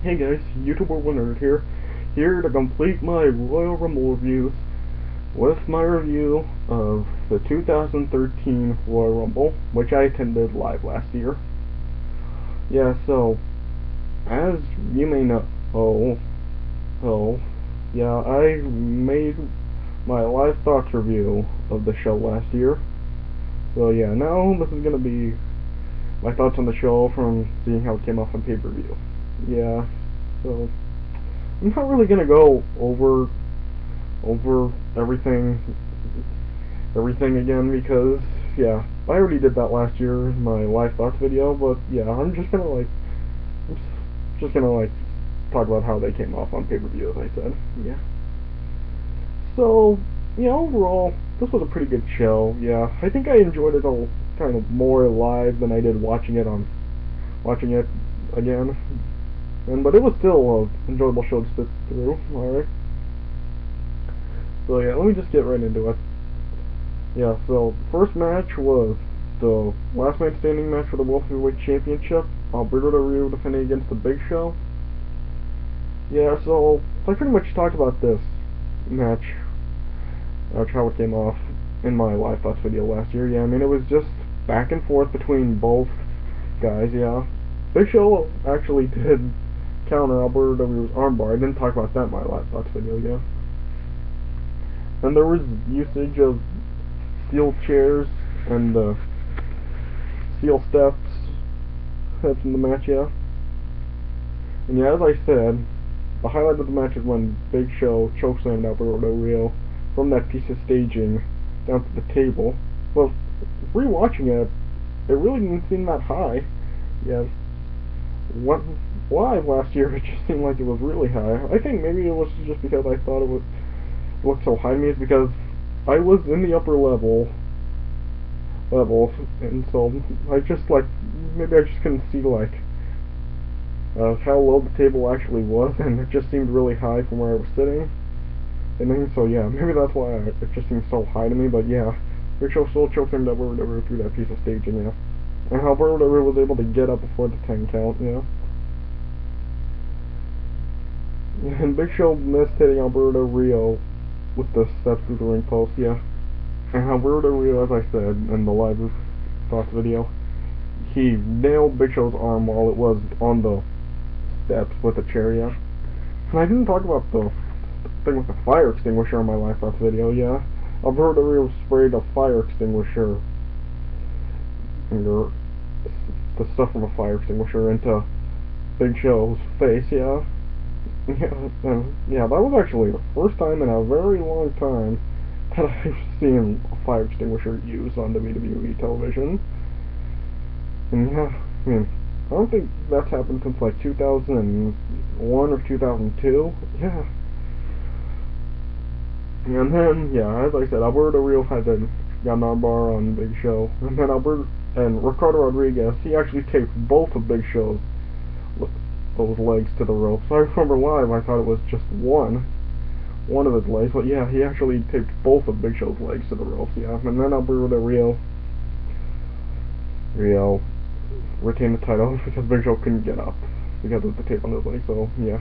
Hey guys, YouTuber Winner here to complete my Royal Rumble reviews with my review of the 2013 Royal Rumble, which I attended live last year. Yeah, so, as you may know, I made my live thoughts review of the show last year. So yeah, now this is gonna be my thoughts on the show from seeing how it came off on pay-per-view. Yeah, so I'm not really gonna go over everything again because yeah, I already did that last year in my live thoughts video. But yeah, I'm just gonna talk about how they came off on pay-per-view, as I said. Yeah. So yeah, overall, this was a pretty good show. Yeah, I think I enjoyed it a kind of more live than I did watching it again. But it was still an enjoyable show to sit through. Alright. So yeah, let me just get right into it. Yeah, so first match was the last man standing match for the World Heavyweight Championship. Alberto Del Rio defending against the Big Show. Yeah, so I pretty much talked about this match, how it came off in my live thoughts video last year. Yeah, I mean, it was just back and forth between both guys. Yeah, Big Show actually did counter Alberto Del Rio's armbar. I didn't talk about that in my live thoughts video. Yeah, and there was usage of steel chairs and steel steps in the match. Yeah, and yeah, as I said, the highlight of the match is when Big Show chokeslammed Alberto Del Rio from that piece of staging down to the table. Well, rewatching it, it really didn't seem that high. Yeah, live last year, it just seemed like it was really high. I think maybe it was just because I thought it looked so high to me. It's because I was in the upper levels, and so I just maybe I just couldn't see how low the table actually was, and it just seemed really high from where I was sitting. And then, so yeah, maybe that's why it just seems so high to me. But yeah, Big Show still choked him Alberto Del Rio through that piece of staging. Yeah, and how Alberto Del Rio was able to get up before the 10 count. Yeah. And Big Show missed hitting Alberto Del Rio with the steps through the ring post. Yeah, and Alberto Del Rio, as I said in the live thoughts video, he nailed Big Show's arm while it was on the steps with a chair. Yeah, and I didn't talk about the thing with the fire extinguisher in my live thoughts video. Yeah, Alberto Del Rio sprayed a fire extinguisher, the stuff from a fire extinguisher, into Big Show's face. Yeah. Yeah, that was actually the first time in a very long time that I've seen a fire extinguisher used on WWE television. And yeah, I mean, I don't think that's happened since like 2001 or 2002. Yeah. And then, yeah, as I said, Alberto Del Rio got an armbar on Big Show. And then Ricardo Rodriguez, he actually taped both of Big Show's those legs to the ropes. I remember live, I thought it was just one of his legs, but yeah, he actually taped both of Big Show's legs to the ropes. Yeah, and then Alberto Del Rio retained the title because Big Show couldn't get up because of the tape on his leg. So yeah,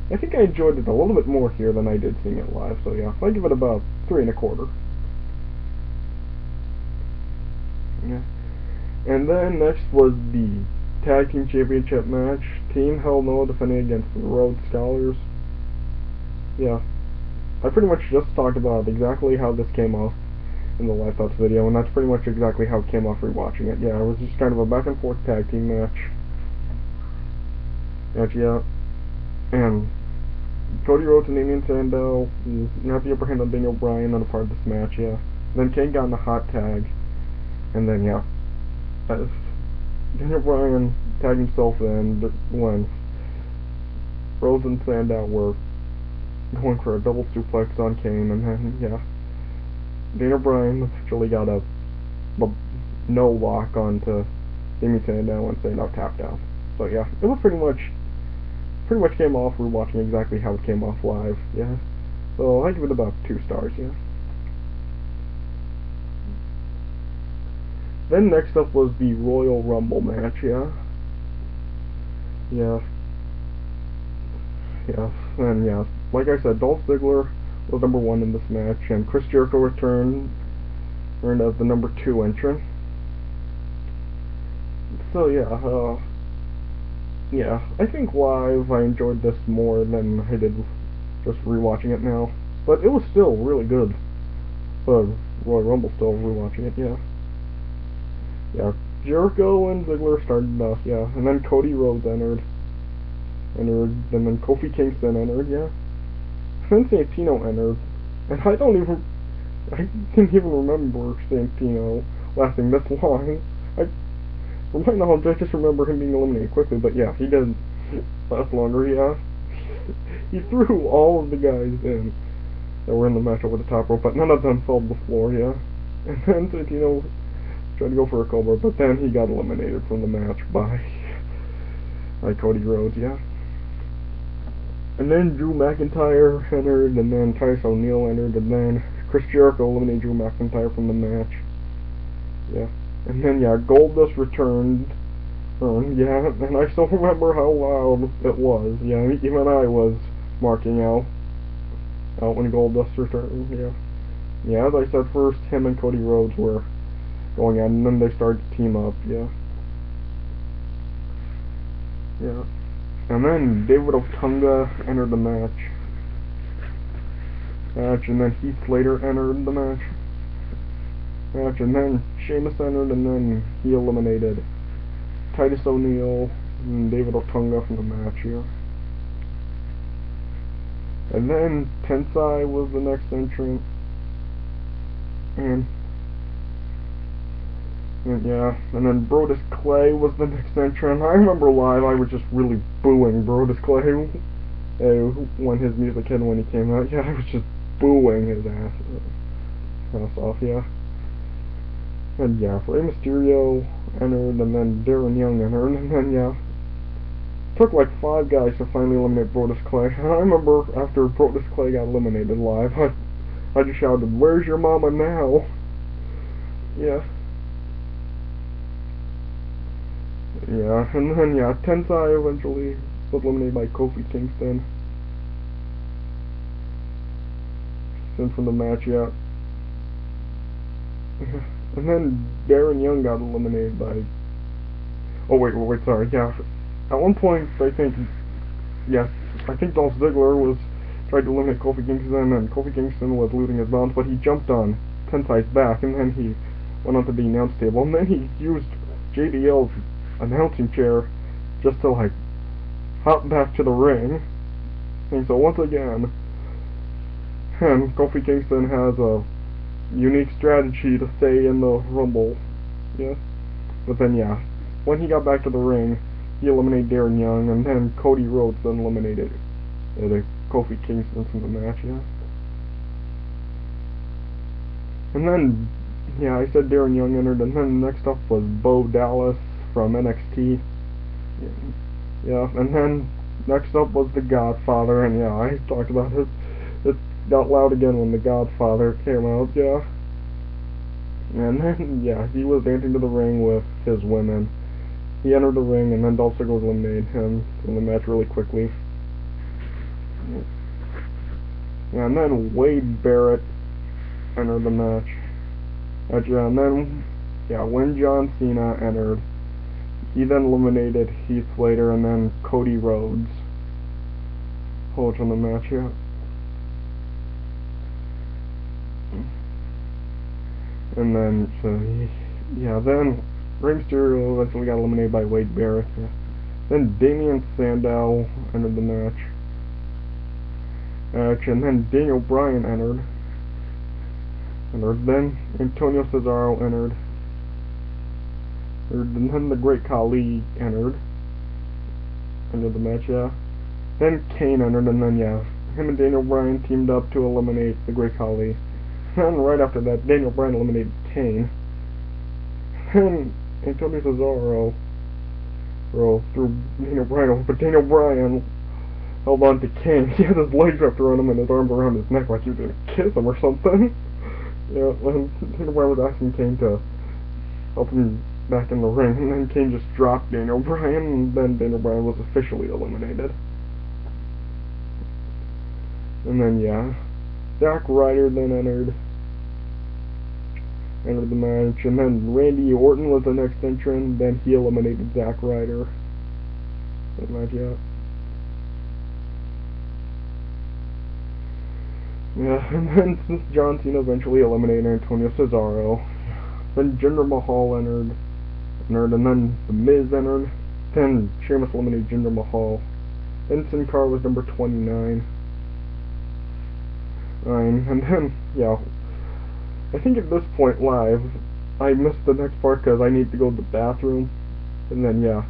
I think I enjoyed it a little bit more here than I did seeing it live. So yeah, I give it about 3 1/4. Yeah, and then next was the Tag Team Championship match. Team Hell No defending against the Rhodes Scholars. Yeah, I pretty much just talked about exactly how this came off in the live thoughts video, and that's pretty much exactly how it came off rewatching it. Yeah, it was just kind of a back and forth tag team match. Yeah, and Cody Rhodes and Damien Sandow got the upper hand on Daniel Bryan on a part of this match. Yeah, then Kane got in the hot tag, and then yeah, Daniel Bryan tagged himself in when Rhodes and Sandow were going for a double suplex on Kane, and then yeah, Daniel Bryan actually got a no lock onto Damien Sandow and Sandow tapped out. So yeah, it was pretty much came off rewatching exactly how it came off live. Yeah, so I give it about 2 stars. Yeah. Then next up was the Royal Rumble match. Yeah. Yes, and yeah, like I said, Dolph Ziggler was number 1 in this match, and Chris Jericho returned as the number 2 entrant. So yeah, I think live I enjoyed this more than I did just rewatching it now, but it was still really good. Royal Rumble still rewatching it, yeah. Yeah, Jericho and Ziggler started off, yeah, and then Cody Rhodes entered, and then Kofi Kingston entered, yeah. Then Santino entered, and I didn't even remember Santino lasting this long. From my knowledge, I just remember him being eliminated quickly, but yeah, he did last longer, yeah. He threw all of the guys in that were in the match over the top rope, but none of them fell to the floor, yeah. And then Santino tried to go for a cobra, but then he got eliminated from the match by Cody Rhodes, yeah. And then Drew McIntyre entered, and then Titus O'Neil entered, and then Chris Jericho eliminated Drew McIntyre from the match, yeah. And then, yeah, Goldust returned, yeah, and I still remember how loud it was, yeah, even I was marking out when Goldust returned, yeah. Yeah, as I said, first him and Cody Rhodes were going at, and then they started to team up, yeah. Yeah. And then David Otunga entered the match, and then Heath Slater entered the match, and then Sheamus entered, and then he eliminated Titus O'Neil and David Otunga from the match, yeah. And then Tensai was the next entrant, and yeah, and then Brodus Clay was the next entrant. I remember live, I was just really booing Brodus Clay when his music hit when he came out. Yeah, I was just booing his ass off, yeah. And yeah, Rey Mysterio entered, and then Darren Young entered, and then yeah, took like 5 guys to finally eliminate Brodus Clay. And I remember after Brodus Clay got eliminated live, I just shouted, "Where's your mama now?" Yeah. Yeah, and then yeah, Tensai eventually was eliminated by Kofi Kingston. From the match, yeah. And then Darren Young got eliminated by... Oh, wait, sorry, yeah. At one point, I think Dolph Ziggler was trying to eliminate Kofi Kingston, and Kofi Kingston was losing his balance, but he jumped on Tensai's back, and then he went onto the announce table, and then he used JBL's announcing chair just to, like, hop back to the ring. And so, once again, Kofi Kingston has a unique strategy to stay in the Rumble, yeah. But then, yeah, when he got back to the ring, he eliminated Darren Young, and then Cody Rhodes then eliminated Kofi Kingston from the match, yeah. And then, yeah, I said Darren Young entered, and then next up was Bo Dallas from NXT, yeah, and then next up was the Godfather, and yeah, I talked about it got loud again when the Godfather came out, yeah. And then, yeah, he was dancing to the ring with his women. He entered the ring, and then Dolph Ziggler eliminated him in the match really quickly. Yeah, and then Wade Barrett entered the match. Yeah, and then, yeah, when John Cena entered, he then eliminated Heath Slater and then Cody Rhodes. Hold on the match, yeah. And then, so, yeah, then Rey Mysterio eventually got eliminated by Wade Barrett. Yeah. Then Damien Sandow entered the match. And then Daniel Bryan entered. Then Antonio Cesaro entered. And then the Great Khali entered the match, yeah. Then Kane entered, and then, yeah, him and Daniel Bryan teamed up to eliminate the Great Khali. And right after that, Daniel Bryan eliminated Kane. Then Antonio Cesaro threw Daniel Bryan over, but Daniel Bryan held on to Kane. He had his legs wrapped around him and his arms around his neck like he was going to kiss him or something. Yeah, and Daniel Bryan was asking Kane to help him back in the ring, and then Kane just dropped Daniel Bryan, and then Daniel Bryan was officially eliminated. And then, yeah, Zack Ryder then entered the match, and then Randy Orton was the next entrant, then he eliminated Zack Ryder. That match, yeah. Yeah, and then John Cena eventually eliminated Antonio Cesaro. Then Jinder Mahal entered, and then The Miz entered. Then Sheamus eliminated Jinder Mahal. Then Sin Cara was number 29. And then, yeah, I think at this point live, I missed the next part because I need to go to the bathroom. And then, yeah,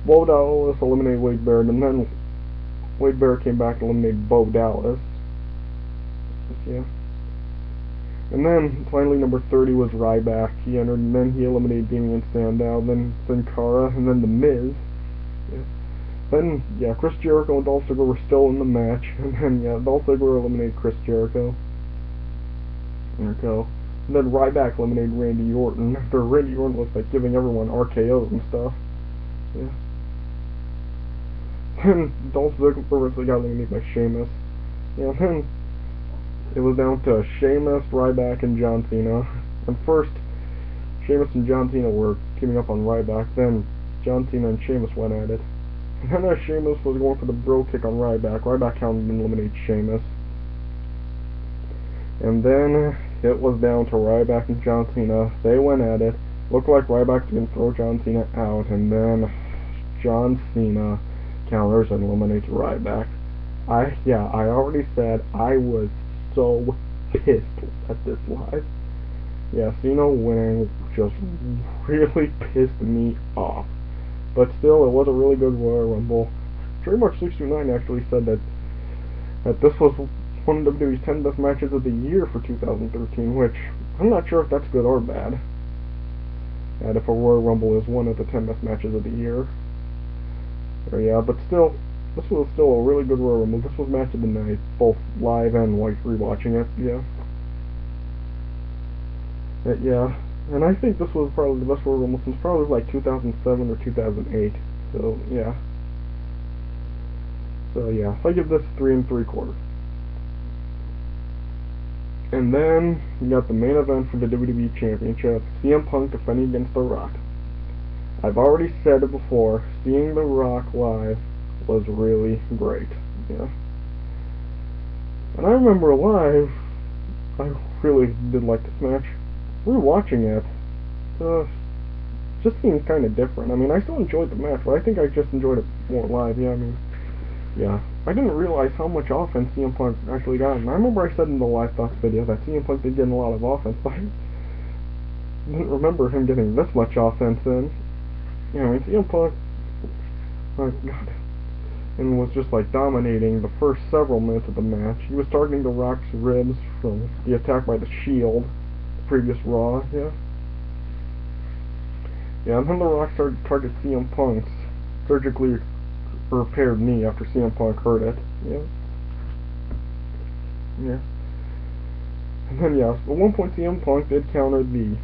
Bo Dallas eliminated Wade Barrett, and then Wade Barrett came back and eliminated Bo Dallas. Yeah. And then, finally, number 30 was Ryback. He entered, and then he eliminated Damien Sandow, then Sin Cara, and then The Miz. Yeah. Then, yeah, Chris Jericho and Dolph Ziggler were still in the match, and then, yeah, Dolph Ziggler eliminated Chris Jericho. And then Ryback eliminated Randy Orton, after Randy Orton was, like, giving everyone RKOs and stuff. Yeah. Then Dolph Ziggler eventually got eliminated by Sheamus. Yeah, then it was down to Sheamus, Ryback, and John Cena. And first, Sheamus and John Cena were teaming up on Ryback, then John Cena and Sheamus went at it. And then as Sheamus was going for the bro kick on Ryback, Ryback counted and eliminated Sheamus. And then it was down to Ryback and John Cena. They went at it. Looked like Ryback was going to throw John Cena out, and then John Cena counters and eliminates Ryback. I already said I was so pissed at this live. Yeah, Cena winning just really pissed me off. But still, it was a really good Royal Rumble. Trademark69 actually said that this was one of WWE's 10 best matches of the year for 2013, which I'm not sure if that's good or bad. And if a Royal Rumble is one of the 10 best matches of the year. Yeah, but still, this was still a really good Royal Rumble. This was match of the night, both live and like rewatching it. Yeah. Yeah, and I think this was probably the best Royal Rumble since probably like 2007 or 2008. So yeah. So yeah, I give this 3 3/4. And then you got the main event for the WWE Championship, CM Punk defending against The Rock. I've already said it before, seeing The Rock live was really great. Yeah. And I remember live, I really did like this match. Rewatching it, just seems kind of different. I mean, I still enjoyed the match, but I think I just enjoyed it more live. Yeah, I mean, yeah. I didn't realize how much offense CM Punk actually got. And I remember I said in the Live Thoughts video that CM Punk did get a lot of offense, but I didn't remember him getting this much offense in. Yeah, I mean, CM Punk, oh God, and was just like dominating the first several minutes of the match. He was targeting The Rock's ribs from the attack by the Shield, the previous Raw, yeah. Yeah, and then The Rock started to target CM Punk's surgically repaired knee after CM Punk hurt it, yeah. Yeah. And then, yeah, at one point CM Punk did counter the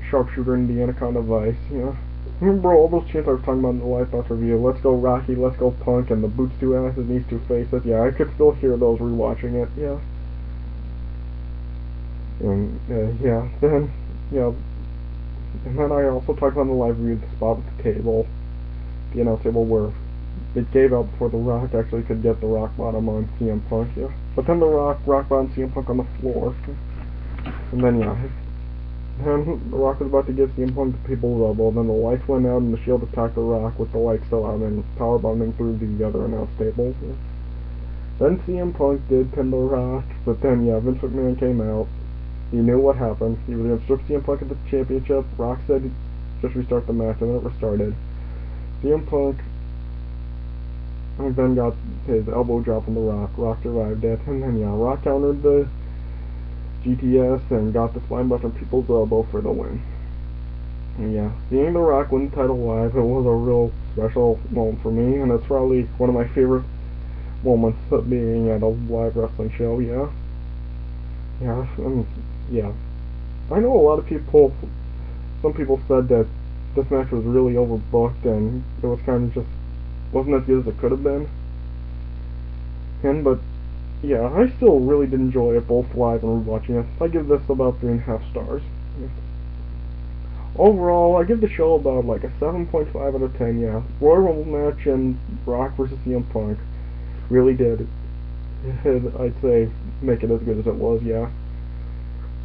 sharpshooter in the Anaconda Vice, yeah. Remember all those chants I was talking about in the Live Thoughts review, let's go Rocky, let's go Punk, and the boots two asses, knees two faces, yeah, I could still hear those rewatching it, yeah. And, yeah, then, yeah, and then I also talked about in the live review the spot with the table, the announce table where it gave out before The Rock actually could get the rock bottom on CM Punk, yeah. But then The Rock bottom CM Punk on the floor, and then, yeah, then The Rock was about to give CM Punk the people's elbow, then the lights went out and the Shield attacked The Rock with the lights still out and powerbombing through the other announce table. Yeah. Then CM Punk did pin The Rock, but then, yeah, Vince McMahon came out. He knew what happened. He was going to strip CM Punk at the championship. Rock said he'd just restart the match, and then it restarted. CM Punk then got his elbow drop on The Rock. Rock survived it, and then, yeah, Rock countered the GTS and got the spinebuster and people's elbow for the win. And yeah, seeing The Rock win the title live, it was a real special moment for me, and it's probably one of my favorite moments of being at a live wrestling show, yeah. Yeah, yeah. I know a lot of people, some people said that this match was really overbooked and it was kind of just, wasn't as good as it could have been. But yeah, I still really did enjoy it both live and rewatching it. I give this about 3.5 stars. Yeah. Overall, I give the show about like a 7.5 out of 10, yeah. Royal Rumble match and Rock versus CM Punk really did, I'd say, make it as good as it was, yeah.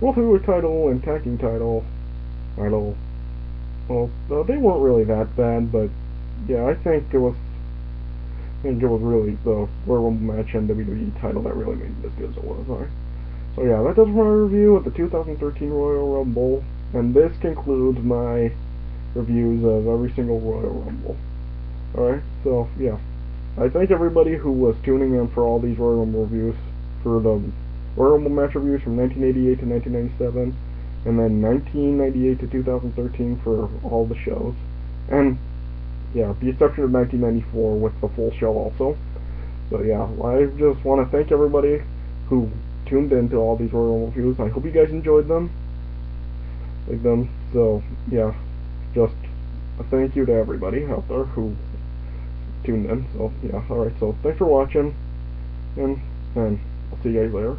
World Heavyweight title and Tag Team title, well, they weren't really that bad, but yeah, I think it was really the Royal Rumble match and WWE title that really made it as good as it was, alright. So yeah, that does my review of the 2013 Royal Rumble, and this concludes my reviews of every single Royal Rumble. Alright, so yeah. I thank everybody who was tuning in for all these Royal Rumble reviews, for the Royal Rumble match reviews from 1988 to 1997, and then 1998 to 2013 for all the shows. And yeah, the exception of 1994 with the full show also. So yeah, I just want to thank everybody who tuned in to all these Royal Rumble reviews. I hope you guys enjoyed them. So yeah, just a thank you to everybody out there who tuned in. So yeah, alright, so thanks for watching, and I'll see you guys later.